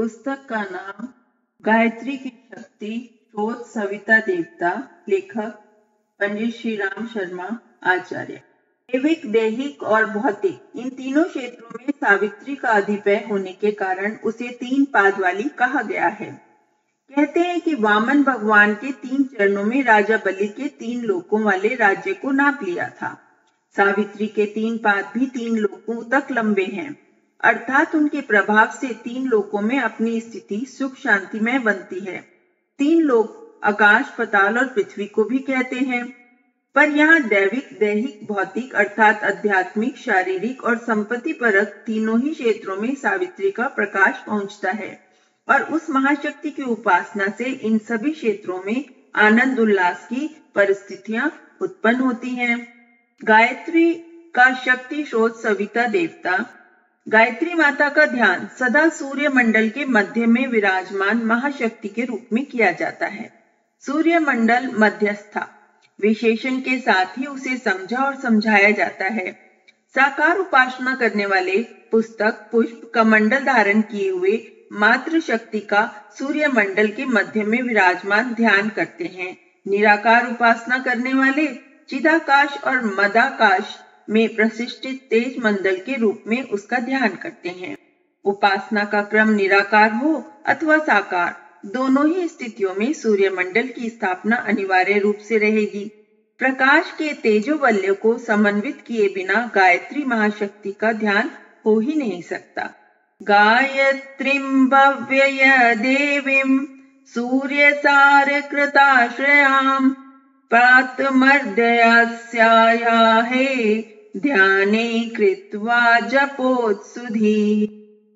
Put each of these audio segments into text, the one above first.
पुस्तक का नाम गायत्री की शक्ति, शोध सविता देवता, लेखक पंडित श्री राम शर्मा आचार्य। दैविक, दैहिक और भौतिक इन तीनों क्षेत्रों में सावित्री का अधिपय होने के कारण उसे 3 पाद वाली कहा गया है। कहते हैं कि वामन भगवान के 3 चरणों में राजा बलि के 3 लोकों वाले राज्य को नाप लिया था। सावित्री के 3 पाद भी 3 लोकों तक लंबे हैं, अर्थात उनके प्रभाव से 3 लोकों में अपनी स्थिति सुख शांति में बनती है। 3 लोक आकाश, पाताल और पृथ्वी को भी कहते हैं, पर यहाँ दैविक, दैहिक, भौतिक अर्थात आध्यात्मिक, शारीरिक और संपत्ति परक तीनों ही क्षेत्रों में सावित्री का प्रकाश पहुंचता है और उस महाशक्ति की उपासना से इन सभी क्षेत्रों में आनंद उल्लास की परिस्थितियां उत्पन्न होती हैं। गायत्री का शक्ति स्रोत सविता देवता। गायत्री माता का ध्यान सदा सूर्य मंडल के मध्य में विराजमान महाशक्ति के रूप में किया जाता है। सूर्य मंडल मध्यस्था विशेषण के साथ ही उसे समझा और समझाया जाता है। साकार उपासना करने वाले पुस्तक, पुष्प, कमंडल धारण किए हुए मातृ शक्ति का सूर्य मंडल के मध्य में विराजमान ध्यान करते हैं। निराकार उपासना करने वाले चिदाकाश और मदाकाश में प्रतिष्ठित तेज मंडल के रूप में उसका ध्यान करते हैं। उपासना का क्रम निराकार हो अथवा साकार, दोनों ही स्थितियों में सूर्य मंडल की स्थापना अनिवार्य रूप से रहेगी। प्रकाश के तेजोवल्य को समन्वित किए बिना गायत्री महाशक्ति का ध्यान हो ही नहीं सकता। गायत्रीं भव्यय देवीं सूर्यसार कृताश्रयां प्रातमर्दयस्याहे ध्याने कृत्वा जपोत्सुधि।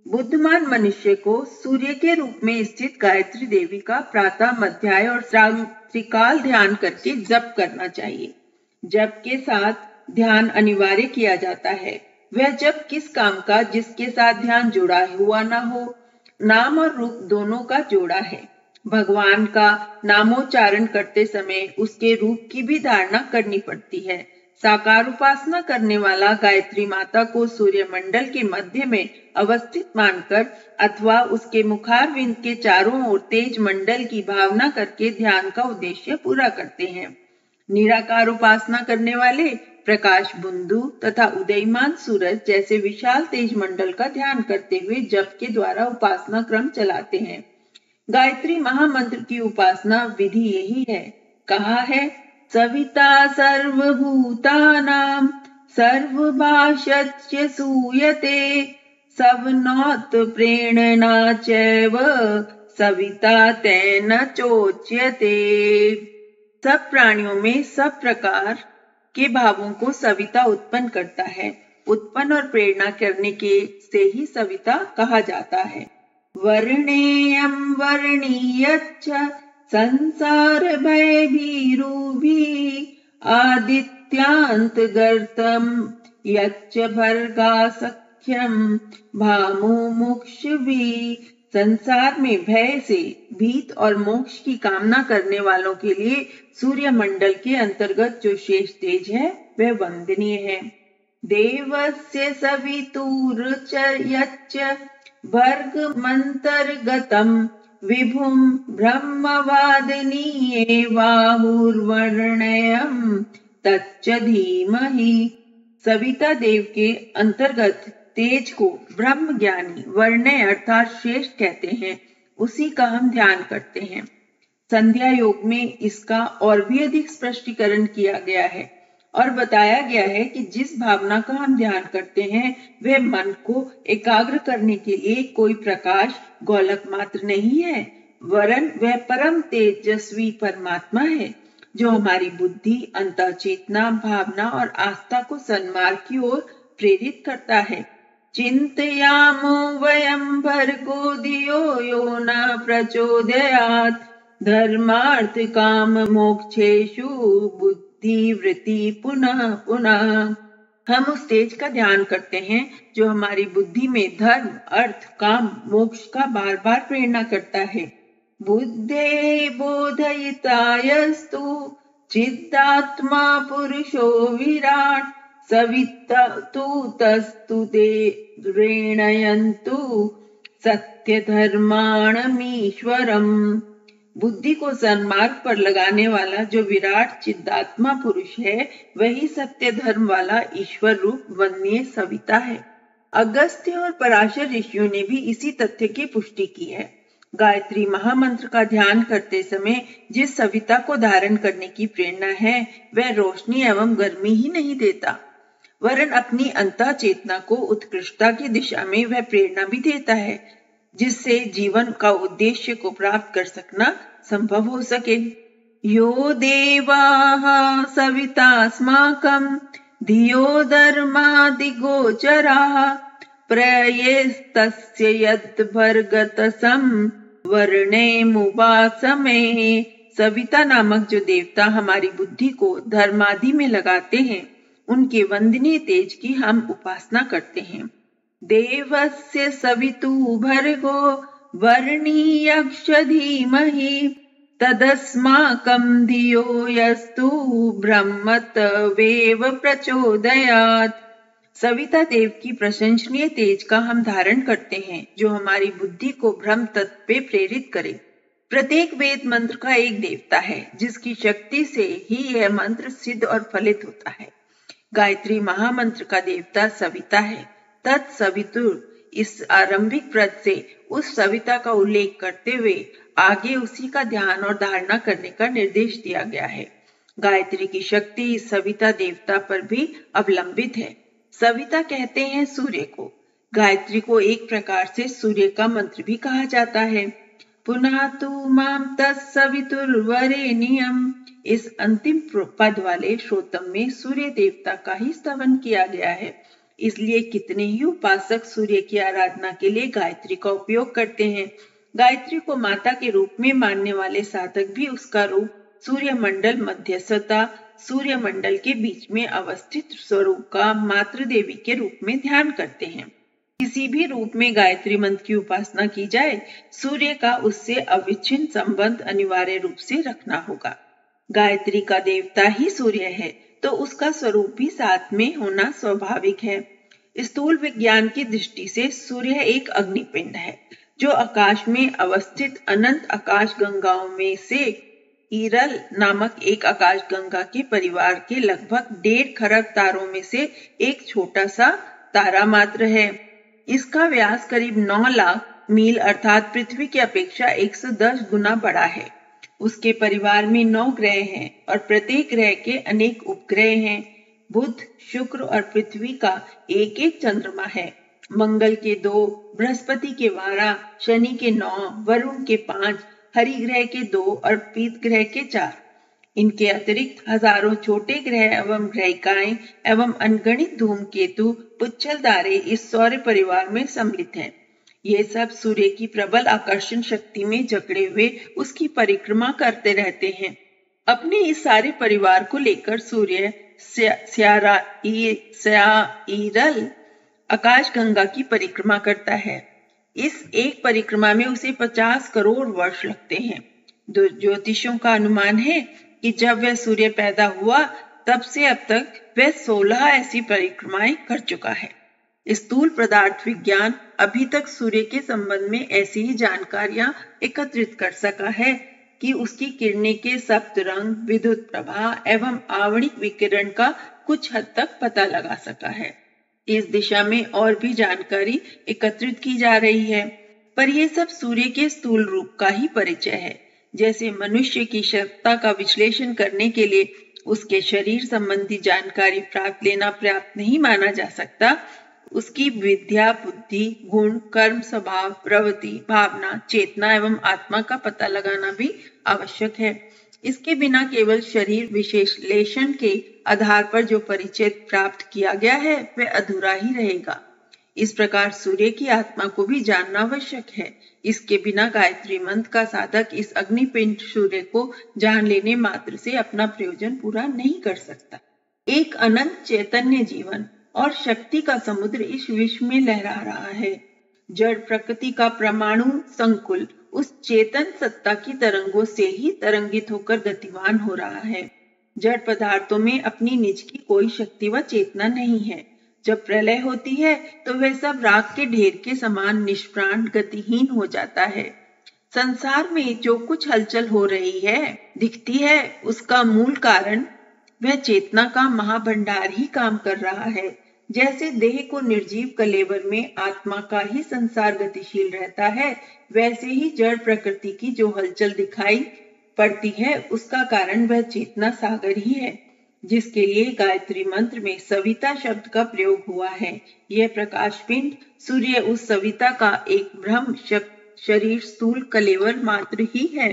बुद्धिमान मनुष्य को सूर्य के रूप में स्थित गायत्री देवी का प्रातः, मध्याह्न और सायंकाल ध्यान करके जप करना चाहिए। जप के साथ ध्यान अनिवार्य किया जाता है। वह जप किस काम का जिसके साथ ध्यान जुड़ा हुआ न हो। नाम और रूप दोनों का जोड़ा है। भगवान का नामोच्चारण करते समय उसके रूप की भी धारणा करनी पड़ती है। साकार उपासना करने वाला गायत्री माता को सूर्य मंडल के मध्य में अवस्थित मानकर अथवा उसके मुखारविंद के चारों ओर तेज मंडल की भावना करके ध्यान का उद्देश्य पूरा करते हैं। निराकार उपासना करने वाले प्रकाश बिंदु तथा उदयमान सूरज जैसे विशाल तेज मंडल का ध्यान करते हुए जप के द्वारा उपासना क्रम चलाते हैं। गायत्री महामंत्र की उपासना विधि यही है। कहा है, सविता सर्वभूतानां सर्वभाषच्च सूयते सवनोत प्रेरणा चैव सविता तेन चोच्यते। सब प्राणियों में सब प्रकार के भावों को सविता उत्पन्न करता है। उत्पन्न और प्रेरणा करने के से ही सविता कहा जाता है। वर्णेयं वर्णीयच्च संसार भय भीरुभिः आदित्यान्तर्गतं यच्च भर्गा सख्यं भामुमुक्षुभिः। संसार में भय से भीत और मोक्ष की कामना करने वालों के लिए सूर्य मंडल के अंतर्गत जो शेष तेज है वह वंदनीय है। देवस्य सवितुर्च यच्च भर्गमन्तर्गतं विभुं ब्रह्मवादिनीयेवाहुर्वर्णयं तच्च धीमहि। सविता देव के अंतर्गत तेज को ब्रह्म ज्ञानी वर्णय अर्थात श्रेष्ठ कहते हैं, उसी का हम ध्यान करते हैं। संध्या योग में इसका और भी अधिक स्पष्टीकरण किया गया है और बताया गया है कि जिस भावना का हम ध्यान करते हैं वह मन को एकाग्र करने के लिए कोई प्रकाश गोलक मात्र नहीं है, वरन वह परम तेजस्वी परमात्मा है जो हमारी बुद्धि, अंतःचेतना, भावना और आस्था को सन्मार्ग की ओर प्रेरित करता है। चिंतयामो वयं भर्गो धियो यो न प्रचोदयात् धर्मार्थ काम मोक्षेषु बुद्धिवृत्ति पुनः पुनः। हम उस तेज का ध्यान करते हैं जो हमारी बुद्धि में धर्म, अर्थ, काम, मोक्ष का बार बार प्रेरणा करता है। बुद्धे बोधयितायस्तु चिदात्मा पुरुषो विराट सविता तु तस्तु ते ऋणयन्तु सत्य धर्माणमीश्वरम। बुद्धि को सन्मार्ग पर लगाने वाला जो विराट चिदात्मा पुरुष है, वही सत्य धर्म वाला ईश्वर रूप वन्य सविता है। अगस्त्य और पराशर ऋषियों ने भी इसी तथ्य की पुष्टि की है। गायत्री महामंत्र का ध्यान करते समय जिस सविता को धारण करने की प्रेरणा है, वह रोशनी एवं गर्मी ही नहीं देता, वरन अपनी अंतः चेतना को उत्कृष्टता की दिशा में वह प्रेरणा भी देता है, जिससे जीवन का उद्देश्य को प्राप्त कर सकना संभव हो सके। यो देवाः सवितास्माकं धियो धर्मादिगोचराः प्रयेस्तस्य यद्भर्गतसं वर्णेमुपासमे। सविता नामक जो देवता हमारी बुद्धि को धर्मादि में लगाते हैं, उनके वंदनीय तेज की हम उपासना करते हैं। देवस्य सवितु भर्गो वर्णीयक्ष धीमहि तदस्माकं धियो यस्तु ब्रह्मत्वेव प्रचोदयात्। सविता देव की प्रशंसनीय तेज का हम धारण करते हैं, जो हमारी बुद्धि को ब्रह्म तत्व पे प्रेरित करे। प्रत्येक वेद मंत्र का एक देवता है, जिसकी शक्ति से ही यह मंत्र सिद्ध और फलित होता है। गायत्री महामंत्र का देवता सविता है। तत्सवितुर इस आरंभिक पद से उस सविता का उल्लेख करते हुए आगे उसी का ध्यान और धारणा करने का निर्देश दिया गया है। गायत्री की शक्ति इस सविता देवता पर भी अवलंबित है। सविता कहते हैं सूर्य को। गायत्री को एक प्रकार से सूर्य का मंत्र भी कहा जाता है। पुनः तु माम तत्सवितुर्वरेण्यम, इस अंतिम पद वाले श्रोतम में सूर्य देवता का ही स्तवन किया गया है। इसलिए कितने ही उपासक सूर्य की आराधना के लिए गायत्री का उपयोग करते हैं। गायत्री को माता के रूप में मानने वाले साधक भी उसका रूप सूर्य मंडल मध्यस्थता, सूर्य मंडल के बीच में अवस्थित स्वरूप का मातृ देवी के रूप में ध्यान करते हैं। किसी भी रूप में गायत्री मंत्र की उपासना की जाए, सूर्य का उससे अविच्छिन्न संबंध अनिवार्य रूप से रखना होगा। गायत्री का देवता ही सूर्य है, तो उसका स्वरूप भी साथ में होना स्वाभाविक है। स्थूल विज्ञान की दृष्टि से सूर्य एक अग्निपिंड है, जो आकाश में अवस्थित अनंत आकाश गंगाओं में से ईरल नामक एक आकाश गंगा के परिवार के लगभग 1.5 खरब तारों में से एक छोटा सा तारा मात्र है। इसका व्यास करीब 9 लाख मील अर्थात पृथ्वी की अपेक्षा 110 गुना बड़ा है। उसके परिवार में 9 ग्रह हैं और प्रत्येक ग्रह के अनेक उपग्रह हैं। बुध, शुक्र और पृथ्वी का एक एक चंद्रमा है। मंगल के 2, बृहस्पति के 12, शनि के 9, वरुण के 5, हरि ग्रह के 2 और पीत ग्रह के 4। इनके अतिरिक्त हजारों छोटे ग्रह एवं ग्रहिकाएं एवं अनगणित धूमकेतु, पुच्छल तारे इस सौर परिवार में सम्मिलित हैं। ये सब सूर्य की प्रबल आकर्षण शक्ति में जकड़े हुए उसकी परिक्रमा करते रहते हैं। अपने इस सारे परिवार को लेकर सूर्य स्याईरल आकाश गंगा की परिक्रमा करता है। इस एक परिक्रमा में उसे 50 करोड़ वर्ष लगते हैं। ज्योतिषों का अनुमान है कि जब वह सूर्य पैदा हुआ तब से अब तक वह 16 ऐसी परिक्रमाएं कर चुका है। स्थूल पदार्थ विज्ञान अभी तक सूर्य के संबंध में ऐसी ही जानकारियां एकत्रित कर सका है कि उसकी किरणें के सप्त रंग, विद्युत प्रवाह एवं आवणिक विकिरण का कुछ हद तक पता लगा सका है। इस दिशा में और भी जानकारी एकत्रित की जा रही है, पर यह सब सूर्य के स्थूल रूप का ही परिचय है। जैसे मनुष्य की क्षमता का विश्लेषण करने के लिए उसके शरीर संबंधी जानकारी प्राप्त लेना पर्याप्त नहीं माना जा सकता, उसकी विद्या, बुद्धि, गुण, कर्म, स्वभाव, प्रवृत्ति, भावना, चेतना एवं आत्मा का पता लगाना भी आवश्यक है। इसके बिना केवल शरीर विश्लेषण के आधार पर जो परिचय प्राप्त किया गया है वह अधूरा ही रहेगा। इस प्रकार सूर्य की आत्मा को भी जानना आवश्यक है। इसके बिना गायत्री मंत्र का साधक इस अग्निपिंड सूर्य को जान लेने मात्र से अपना प्रयोजन पूरा नहीं कर सकता। एक अनंत चैतन्य जीवन और शक्ति का समुद्र इस विश्व में लहरा रहा है। जड़ प्रकृति का परमाणु संकुल उस चेतन सत्ता की तरंगों से ही तरंगित होकर गतिमान हो रहा है। जड़ पदार्थों में अपनी निज की कोई शक्ति व चेतना नहीं है। जब प्रलय होती है तो वह सब राख के ढेर के समान निष्प्राण गतिहीन हो जाता है। संसार में जो कुछ हलचल हो रही है दिखती है, उसका मूल कारण वह चेतना का महाभंडार ही काम कर रहा है। जैसे देह को निर्जीव कलेवर में आत्मा का ही संसार गतिशील रहता है, वैसे ही जड़ प्रकृति की जो हलचल दिखाई पड़ती है उसका कारण वह चेतना सागर ही है, जिसके लिए गायत्री मंत्र में सविता शब्द का प्रयोग हुआ है। यह प्रकाश पिंड सूर्य उस सविता का एक ब्रह्म शरीर स्थूल कलेवर मात्र ही है।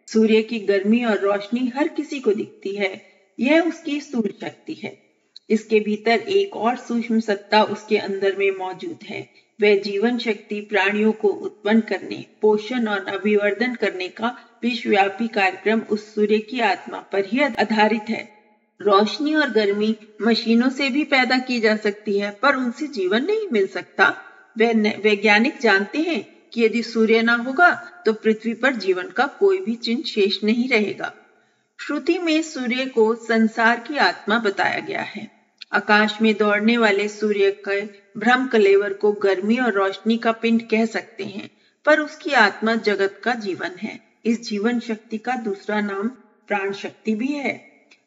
सूर्य की गर्मी और रोशनी हर किसी को दिखती है, यह उसकी स्थूल शक्ति है। इसके भीतर एक और सूक्ष्म सत्ता उसके अंदर में मौजूद है। वह जीवन शक्ति प्राणियों को उत्पन्न करने, पोषण और अभिवर्धन करने का विश्वव्यापी कार्यक्रम उस सूर्य की आत्मा पर ही आधारित है। रोशनी और गर्मी मशीनों से भी पैदा की जा सकती है, पर उनसे जीवन नहीं मिल सकता। वैज्ञानिक जानते हैं कि यदि सूर्य न होगा तो पृथ्वी पर जीवन का कोई भी चिन्ह शेष नहीं रहेगा। श्रुति में सूर्य को संसार की आत्मा बताया गया है। आकाश में दौड़ने वाले सूर्य के ब्रह्म कलेवर को गर्मी और रोशनी का पिंड कह सकते हैं, पर उसकी आत्मा जगत का जीवन है। इस जीवन शक्ति का दूसरा नाम प्राण शक्ति भी है।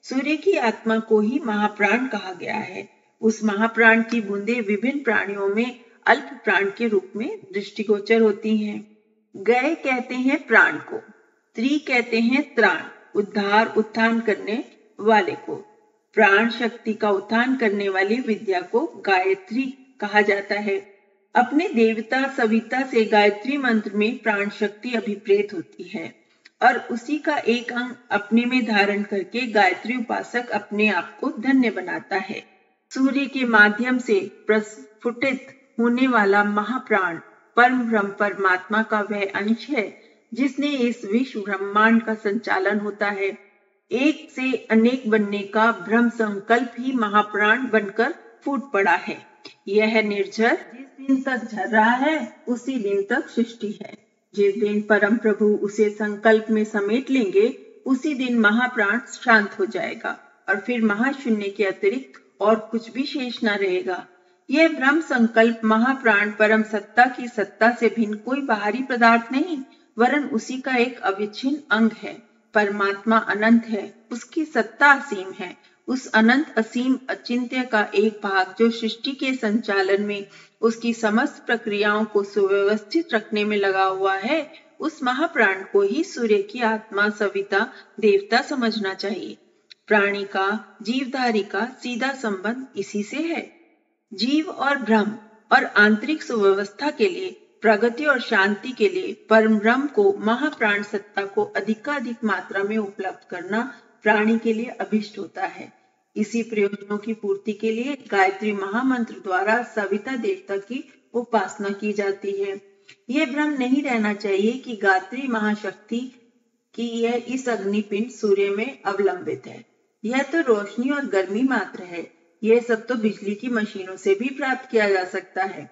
सूर्य की आत्मा को ही महाप्राण कहा गया है। उस महाप्राण की बूंदें विभिन्न प्राणियों में अल्प प्राण के रूप में दृष्टिगोचर होती हैं। गय कहते हैं प्राण को, त्री कहते हैं त्राण, उद्धार उत्थान करने वाले को। प्राण शक्ति का उत्थान करने वाली विद्या को गायत्री कहा जाता है। अपने देवता सविता से गायत्री मंत्र में प्राण शक्ति अभिप्रेत होती है और उसी का एक अंग अपने में धारण करके गायत्री उपासक अपने आप को धन्य बनाता है। सूर्य के माध्यम से प्रस्फुटित होने वाला महाप्राण परम ब्रह्म परमात्मा का वह अंश है जिसने इस विश्व ब्रह्मांड का संचालन होता है। एक से अनेक बनने का ब्रह्म संकल्प ही महाप्राण बनकर फूट पड़ा है। यह निर्झर जिस दिन तक झर रहा है उसी दिन तक सृष्टि है। जिस दिन परम प्रभु उसे संकल्प में समेट लेंगे उसी दिन महाप्राण शांत हो जाएगा और फिर महाशून्य के अतिरिक्त और कुछ भी शेष न रहेगा। यह ब्रह्म संकल्प महाप्राण परम सत्ता की सत्ता से भिन्न कोई बाहरी पदार्थ नहीं, वरन उसी का एक अविच्छिन्न अंग है। परमात्मा अनंत है, उसकी सत्ता असीम है। उस अनंत असीम अचिंत्य का एक भाग जो सृष्टि के संचालन में उसकी समस्त प्रक्रियाओं को सुव्यवस्थित रखने में लगा हुआ है, उस महाप्राण को ही सूर्य की आत्मा सविता देवता समझना चाहिए। प्राणी का जीवधारी का सीधा संबंध इसी से है। जीव और ब्रह्म और आंतरिक सुव्यवस्था के लिए, प्रगति और शांति के लिए परम ब्रह्म को महाप्राण सत्ता को अधिकाधिक मात्रा में उपलब्ध करना प्राणी के लिए अभिष्ट होता है। इसी प्रयोजनों की पूर्ति के लिए गायत्री महामंत्र द्वारा सविता देवता की उपासना की जाती है। यह भ्रम नहीं रहना चाहिए कि गायत्री महाशक्ति की यह इस अग्निपिंड सूर्य में अवलंबित है। यह तो रोशनी और गर्मी मात्र है। यह सब तो बिजली की मशीनों से भी प्राप्त किया जा सकता है।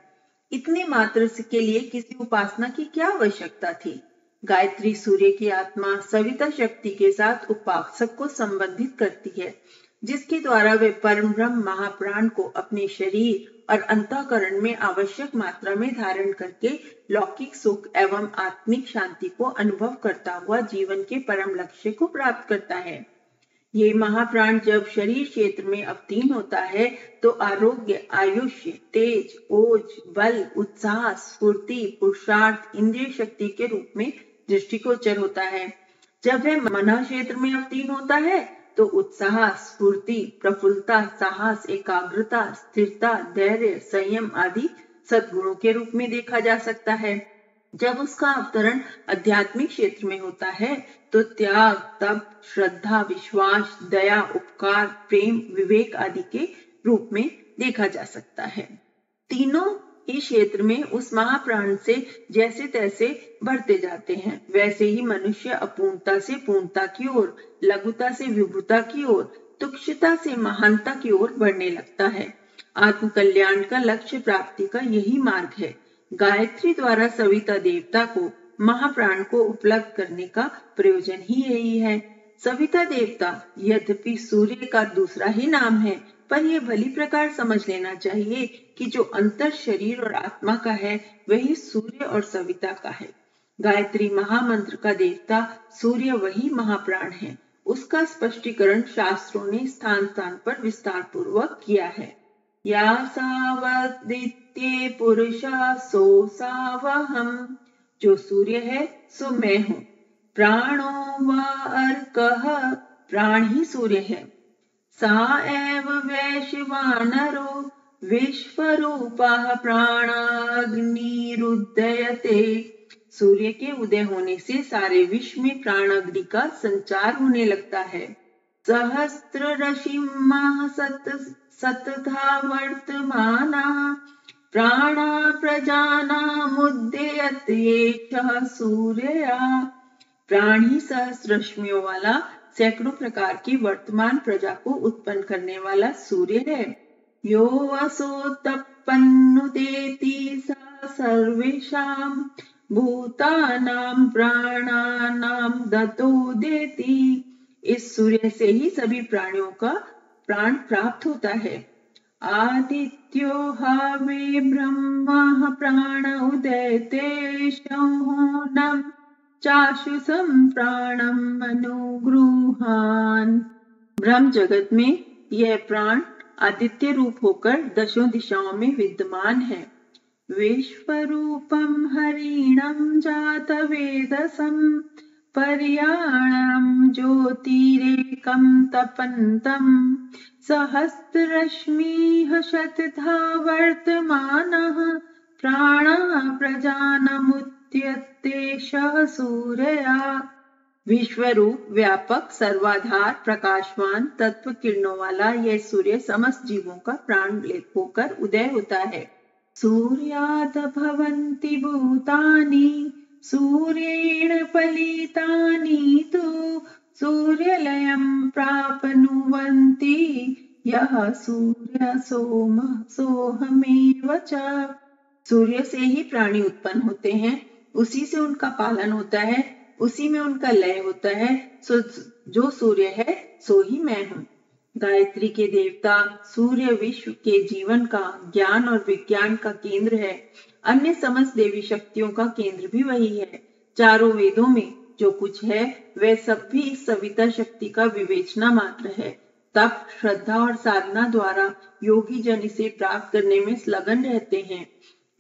इतने मात्र के लिए किसी उपासना की क्या आवश्यकता थी? गायत्री सूर्य की आत्मा सविता शक्ति के साथ उपासक को संबंधित करती है, जिसके द्वारा वे परम ब्रह्म महाप्राण को अपने शरीर और अंतःकरण में आवश्यक मात्रा में धारण करके लौकिक सुख एवं आत्मिक शांति को अनुभव करता हुआ जीवन के परम लक्ष्य को प्राप्त करता है। ये महाप्राण जब शरीर क्षेत्र में अवतीर्ण होता है तो आरोग्य, आयुष्य, तेज, ओज, बल, उत्साह, स्फूर्ति, पुरुषार्थ, इंद्रिय शक्ति के रूप में दृष्टिगोचर होता है। जब वह मन क्षेत्र में अवतीर्ण होता है तो उत्साह, स्फूर्ति, प्रफुल्लता, साहस, एकाग्रता, स्थिरता, धैर्य, संयम आदि सद्गुणों के रूप में देखा जा सकता है। जब उसका अवतरण आध्यात्मिक क्षेत्र में होता है तो त्याग, तप, श्रद्धा, विश्वास, दया, उपकार, प्रेम, विवेक आदि के रूप में देखा जा सकता है। तीनों ही क्षेत्र में उस महाप्राण से जैसे तैसे बढ़ते जाते हैं, वैसे ही मनुष्य अपूर्णता से पूर्णता की ओर, लघुता से विभुता की ओर, तुच्छता से महानता की ओर बढ़ने लगता है। आत्म कल्याण का लक्ष्य प्राप्ति का यही मार्ग है। गायत्री द्वारा सविता देवता को, महाप्राण को उपलब्ध करने का प्रयोजन ही यही है। सविता देवता यद्यपि सूर्य का दूसरा ही नाम है, पर यह भली प्रकार समझ लेना चाहिए कि जो अंतर शरीर और आत्मा का है वही सूर्य और सविता का है। गायत्री महामंत्र का देवता सूर्य वही महाप्राण है। उसका स्पष्टीकरण शास्त्रों ने स्थान स्थान पर विस्तार पूर्वक किया है। या सावदित्ये पुरुषा सो सावहम, जो सूर्य है सो मैं हूँ। प्राणो व अर्कः, प्राण ही सूर्य है। सा एव वैश्वानरो विश्वरूपः प्राणाग्निरुदयते, सूर्य के उदय होने से सारे विश्व में प्राण अग्नि का संचार होने लगता है। सहस्त्र रश्मिः सतता वर्तमाना प्राणा प्रजानामुदयते एषः सूर्यः, प्राण ही सहस्त्र रश्मियों वाला सैकड़ों प्रकार की वर्तमान प्रजा को उत्पन्न करने वाला सूर्य है। यो वसोतपन्नुदेति सा सर्वेषां भूतानां प्राणानां दतोदेति, इस सूर्य से ही सभी प्राणियों का प्राण प्राप्त होता है। आदित्यो हवे ब्रह्मः प्राण उदयते शोहनम् चाशुषं प्राणम अनुगृहान, ब्रह्म जगत में यह प्राण आदित्य रूप होकर दशों दिशाओं में विद्यमान है। विश्वरूपम हरिणं जातवेदसं पर्याणं ज्योतिरेकं तपन्तं सहस्ररश्मिः शतधा वर्तमानः प्राणः प्रजानमुद्यतेषः सूर्यः, विश्वरूप व्यापक सर्वाधार प्रकाशवान तत्व किरणों वाला यह सूर्य समस्त जीवों का प्राण होकर उदय होता है। सूर्यात् भवन्ति भूतानि सूर्येण पलितानि तु सूर्यलयं प्राप्नुवन्ति यः सूर्य सोहमेव च, सूर्य से ही प्राणी उत्पन्न होते हैं, उसी से उनका पालन होता है, उसी में उनका लय होता है। जो सूर्य है सो ही मैं हूँ। गायत्री के देवता सूर्य विश्व के जीवन का, ज्ञान और विज्ञान का केंद्र है। अन्य समस्त देवी शक्तियों का केंद्र भी वही है। चारों वेदों में जो कुछ है वह सब भी इस सविता शक्ति का विवेचना मात्र है। तप, श्रद्धा और साधना द्वारा योगी जन इसे प्राप्त करने में संलग्न रहते हैं।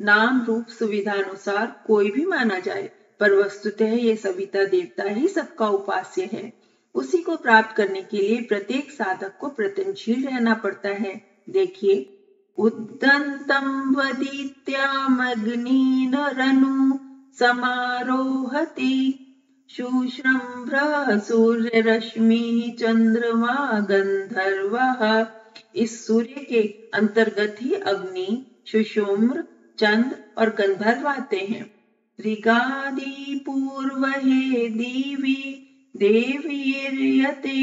नाम रूप सुविधा अनुसार कोई भी माना जाए, पर वस्तुतः ये सविता देवता ही सबका उपास्य है। उसी को प्राप्त करने के लिए प्रत्येक साधक को प्रयत्नशील रहना पड़ता है। देखिए, उद्दंतं वदित्यामग्निनरनु समारोहति शुश्रम्भ्रः सूर्यरश्मि चंद्रमा गंधर्वः, इस सूर्य के अंतर्गत ही अग्नि, शुष्म्र, चंद्र और गंधर्व आते हैं। ऋगादि पूर्वहे दिवि देवीर्यते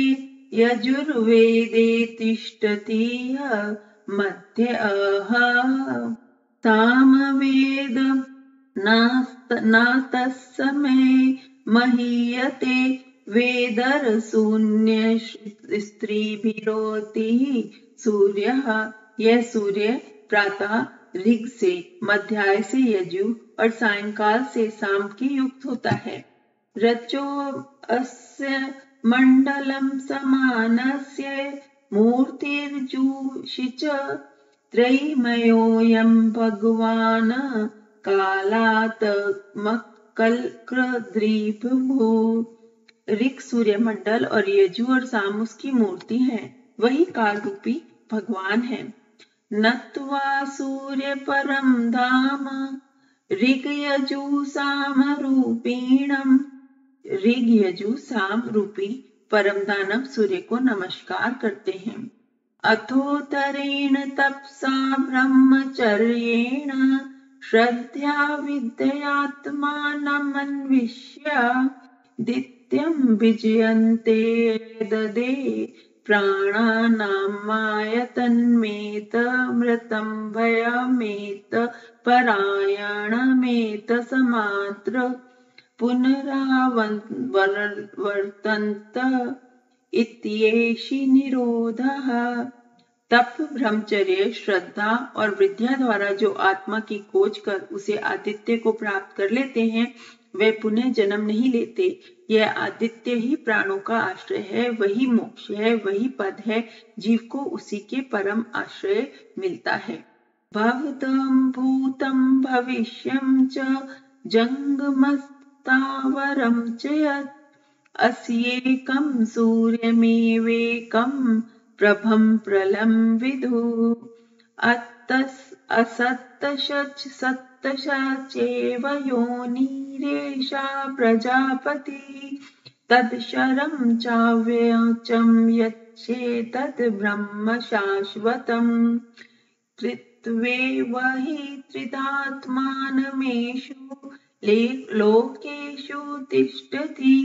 यजुर्वेदे तिष्ठति मध्य सामवेद नातस्मै महीयते वेदर शून्य स्त्रीभिरोति सूर्यः, यह सूर्य प्रातः ऋग से, मध्याह्न से यजु और सायंकाल से शाम की युक्त होता है। रचो अस्य मंडलम समानस्य मूर्तिर्जुषि च त्रयीमयोऽयं भगवान् कालात्मकल्कृद्रिभुः, ऋग सूर्य मंडल और यजु और साम उसकी मूर्ति है, वही काल रूपी भगवान है। नत्वा सूर्य परम धाम ऋग यजु साम रूपीणम, ऋग यजु साम रूपी परम दानव सूर्य को नमस्कार करते हैं। अथोतरेण तपसा ब्रह्मचर्येण श्रद्धया विद्यात्मानमन्विष्य दित्यं विजयन्ते ददे प्राणानामायतन्मेतमृतं भयमेत परायणमेत समात्र पुनरावर्तन्त इत्येषि निरोधः। तप, ब्रह्मचर्य, श्रद्धा और विद्या द्वारा जो आत्मा की खोज कर उसे आदित्य को प्राप्त कर लेते हैं, वे पुनः जन्म नहीं लेते। यह आदित्य ही प्राणों का आश्रय है, वही मोक्ष है, वही पद है, जीव को उसी के परम आश्रय मिलता है। भवतं भूतं भविष्यं च जंगमस्तावरं च यत् अस्येकं सूर्यमेवेकं प्रभं प्रलं विदुः असत्तशच्चेव योनिरेषा प्रजापतिः तत्क्षरं चाव्ययचं यच्चेतद् ब्रह्म शाश्वतम् कृत्वेव हि त्रिधात्मानमेषु लोकेषु तिष्ठति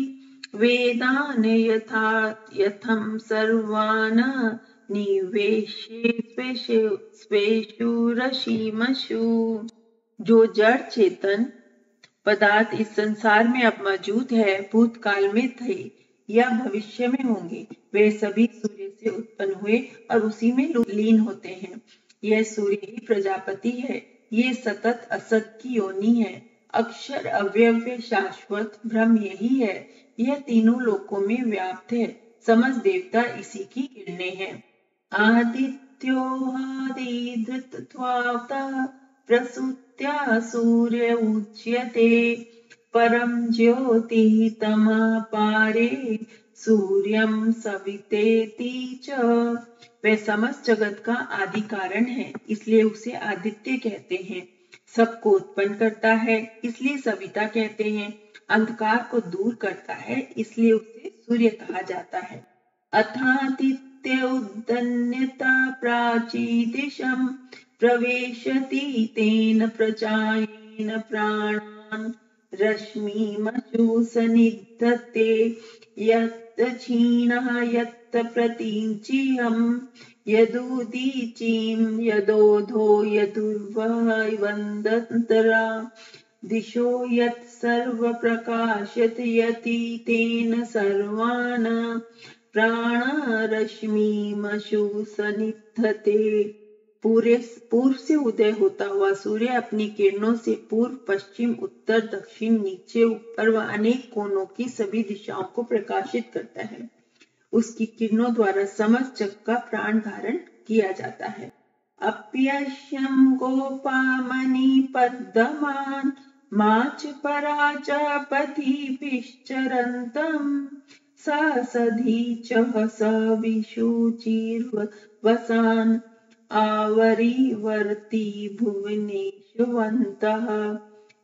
वेदान् यथं सर्वान् निवेश्य स्वेषु रश्मिषु। जो जड़ चेतन पदार्थ इस संसार में अब मौजूद है, भूतकाल में थे या भविष्य में होंगे, वे सभी सूर्य से उत्पन्न हुए और उसी में लीन होते हैं। यह सूर्य ही प्रजापति है। ये सतत असत की योनि है। अक्षर अव्यव्य शाश्वत ब्रह्म यही है। यह तीनों लोकों में व्याप्त है। समस्त देवता इसी की किरणें हैं। आदित्योऽधिधृत्वावता प्रसूत्या सूर्य उच्यते परम ज्योतिः तमपारे सूर्यं सवितेति च। वह समस्त जगत का आदि कारण है, इसलिए उसे आदित्य कहते हैं। सबको उत्पन्न करता है, इसलिए सविता कहते हैं। अंधकार को दूर करता है, इसलिए उसे सूर्य कहा जाता है। अथादित्य उदन्यता प्राचीदिशं प्रवेशति तेन प्रजायेन प्राणान् रश्मिमशु सनिधत्ते यत् क्षीणः यत् प्रतीच्यं यदुदीचिं यदोधो यदुर्वहवन्दन्तरा दिशो यत् सर्वप्रकाशयति तेन सर्वान् प्राणरश्मिमशु सनिधत्ते। पूर्व से उदय होता हुआ सूर्य अपनी किरणों से पूर्व, पश्चिम, उत्तर, दक्षिण, नीचे, ऊपर व अनेक कोनों की सभी दिशाओं को प्रकाशित करता है। उसकी किरणों द्वारा समस्त जग का प्राण धारण किया जाता है। अप्यश्यं गोपामणि पद्ममान् माच पराजापतिभिश्चरन्तं सदीचः सविशुचिर्वसान् आवरीवर्ति भुवनेशवन्तः।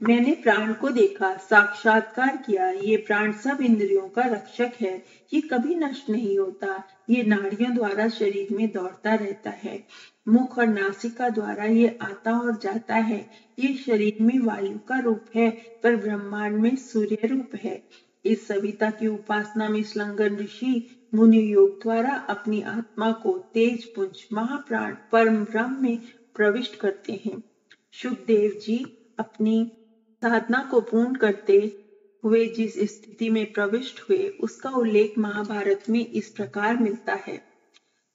मैंने प्राण को देखा, साक्षात्कार किया। ये प्राण सब इंद्रियों का रक्षक है। ये कभी नष्ट नहीं होता। ये नाड़ियों द्वारा शरीर में दौड़ता रहता है। मुख और नासिका द्वारा ये आता और जाता है। ये शरीर में वायु का रूप है, पर ब्रह्मांड में सूर्य रूप है। इस सविता की उपासना में श्लंगन ऋषि मुनि योग द्वारा अपनी आत्मा को तेज पुंज महाप्राण परम ब्रह्म में प्रविष्ट करते हैं। शुकदेव जी अपनी साधना को पूर्ण करते हुए जिस स्थिति में प्रविष्ट हुए, उसका उल्लेख महाभारत में इस प्रकार मिलता है।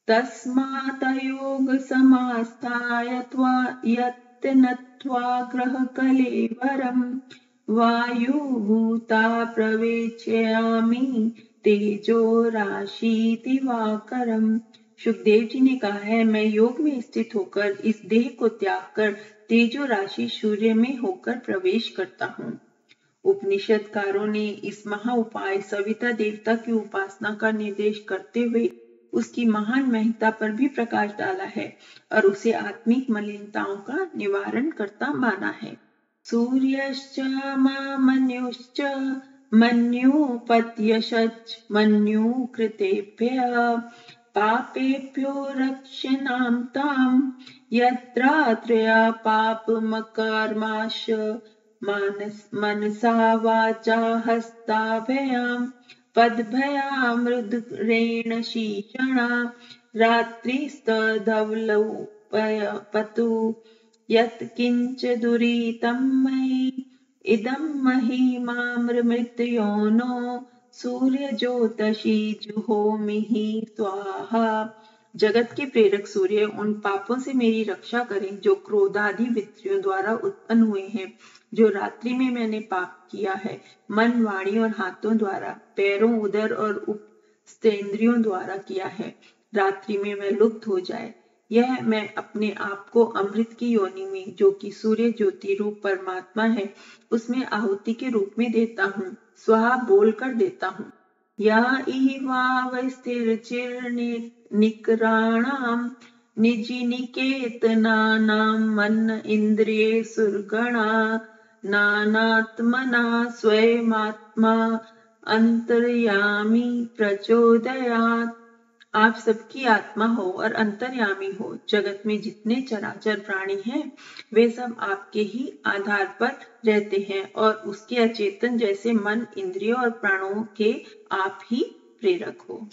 तस्मात् योग समास्थाय यत्नत्वा ग्रह कलेवरम वायुभूता प्रवेशयामि तेजो राशि दिवाकरम। शुकदेव जी ने कहा है, मैं योग में स्थित होकर इस देह को त्याग कर तेजो राशि सूर्य में होकर प्रवेश करता हूँ। उपनिषदकारों ने इस महा उपाय सविता देवता की उपासना का निर्देश करते हुए उसकी महान महत्ता पर भी प्रकाश डाला है और उसे आत्मिक मलिनताओं का निवारण करता माना है। सूर्यश्च मन्युश्च मन्युपत्यशच मन्यु कृतेभ्यः पापेभ्यो रक्षणां तां यत्रात्रया पापमकर्माश मनसा वाचा हस्ताभयां पद्भयामृद्रेण शीषणा रात्रिस्तधवलोपयपतु यत् किंच दुरितं मयि इदं महिमामृतयोनो सूर्यज्योतषि जुहोमिहि स्वाहा जगत के प्रेरक सूर्य, उन पापों से मेरी रक्षा करें जो क्रोधादि वित्रियों द्वारा उत्पन्न हुए हैं, जो रात्रि में मैंने पाप किया है, मन, वाणी और हाथों द्वारा, पैरों, उदर और उपस्तेंद्रियों द्वारा किया है। रात्रि में वह लुप्त हो जाए। यह मैं अपने आप को अमृत की योनि में, जो कि सूर्य ज्योति रूप परमात्मा है, उसमें आहुति के रूप में देता हूँ, स्वाहा बोल कर देता हूँ। या निकराणाम निजी निकेतनानां मन इंद्रिये सुरगणा नानात्मना स्वयमात्मा अंतर्यामी प्रचोदयात्। आप सबकी आत्मा हो और अंतर्यामी हो। जगत में जितने चराचर प्राणी हैं, वे सब आपके ही आधार पर रहते हैं और उसके अचेतन जैसे मन, इंद्रियों और प्राणों के आप ही प्रेरक हो।